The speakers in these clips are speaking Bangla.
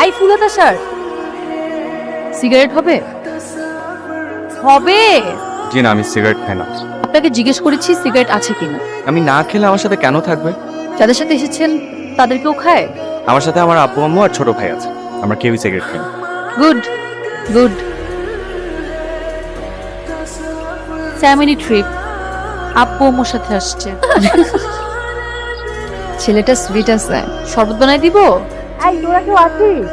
আই ফুলতা স্যার, সিগারেট হবে? হবে। জি না, আমি সিগারেট খাই না। আপনাকে জিজ্ঞেস করেছি সিগারেট আছে কিনা। আমি না খেলে আমার সাথে কেন থাকবে? যাদের সাথে এসেছেন তাদেরকেও খায়? আমার সাথে আমার আব্বু আম্মু আর ছোট ভাই আছে, আমরা কেউই সিগারেট খাই না। Good good. ফ্যামিলি ট্রিপ, আব্বু আম্মুর সাথে আসছে। ছেলেটা সুইট আছে, শরবত বানাই দিব? এই তোরা কেউ আছিস?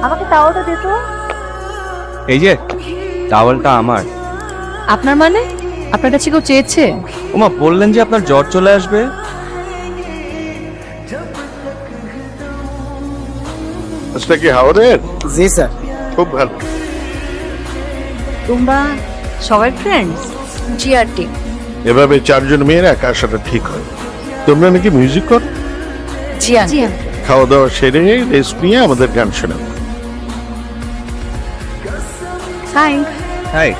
আমাকে টাওয়ালটা দে তো। এই যে টাওয়ালটা আমার। আপনার মানে? আপনার কাছে কেউ চেয়েছে? ওমা, বললেন যে আপনার জ্বর চলে আসবে। আজটা কি হাওড়ের? জি স্যার। খুব ভালো। তোমরা সবাই ফ্রেন্ডস? জিআরটি। এভাবে চারজন মেয়ের একা আসাটা ঠিক হয়। তোমরা নাকি মিউজিক কর? জি আঙ্কেল। খাওয়া দাওয়া সেরে রেস্ট নিয়ে আমাদের গান শোনাবো। হাই, হাই,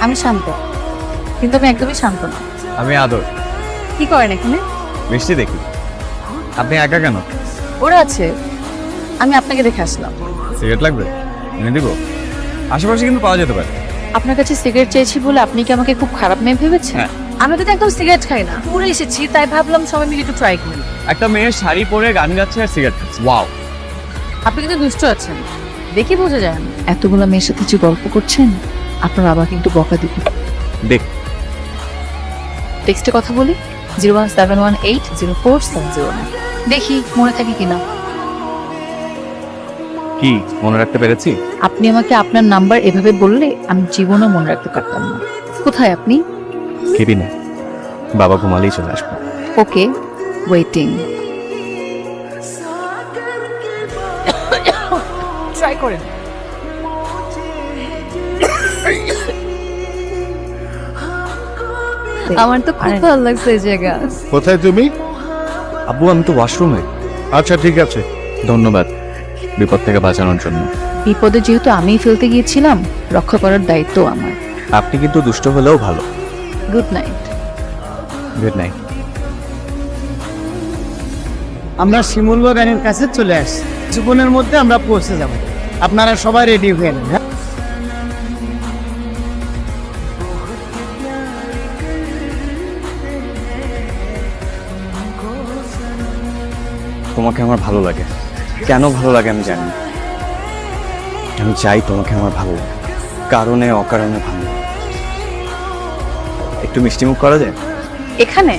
আমি শান্ত, কিন্তু আমি একদমই শান্ত না। আমি আদর। কি করেন এখানে? মিষ্টি দেখি। আপনি একা কেন? ওরা আছে, আমি আপনাকে দেখে আসলাম। সিগারেট লাগবে? এনে দিব। আশেপাশে কিন্তু পাওয়া যেতে পারে। আপনার কাছে সিগারেট চেয়েছি বলে আপনি কি আমাকে খুব খারাপ মেয়ে ভেবেছেন? হ্যাঁ। আমি তো একদম সিগারেট খাই না, পুরো এসেছি তাই ভাবলাম সবাই মিলে একটু ট্রাই করি। একটা মেয়ে শাড়ি পরে গান গাচ্ছে আর সিগারেট খাচ্ছে, ওয়াও। আপনি কিন্তু দুষ্ট আছেন, দেখি বোঝা যায় না। এতগুলো মেয়ের সাথে যে গল্প করছেন, আপনার বাবা কিন্তু বকা দিবে। দেখ, টেক্সটে কথা বলি 01718047109। দেখি মনে থাকে কিনা। কি মনে রাখতে পেরেছি? আপনি আমাকে আপনার নাম্বার এভাবে বললে আমি জীবনও মনে রাখতে পারতাম না। কোথায় আপনি? কেবিনে। বাবা ঘুমালেই চলে আসবো। ওকে, ওয়েটিং। ট্রাই করেন। আমার তো খুব ভালো লাগছে এই জায়গা। কোথায় তুমি? আব্বু, আমি তো ওয়াশরুমে। আচ্ছা ঠিক আছে। ধন্যবাদ বিপদ থেকে বাঁচানোর জন্য। বিপদে যেহেতু আমিই ফেলতে গিয়েছিলাম, রক্ষা করার দায়িত্ব আমার। আপনি কিন্তু দুষ্ট হলেও ভালো। Good night. Good night. আমরা শিমুল বাগানের কাছে চলে আসছি, কিছুক্ষণের মধ্যে আমরা পৌঁছে যাব। আপনারা সবাই রেডি হয়ে নেন। হ্যাঁ, তোমাকে আমার ভালো লাগে। কেন ভালো লাগে আমি জানি না। আমি চাই তোমাকে আমার ভালো লাগে, কারণে অকারণে ভালো লাগে। একটু মিষ্টিমুখ করা যায়? এখানে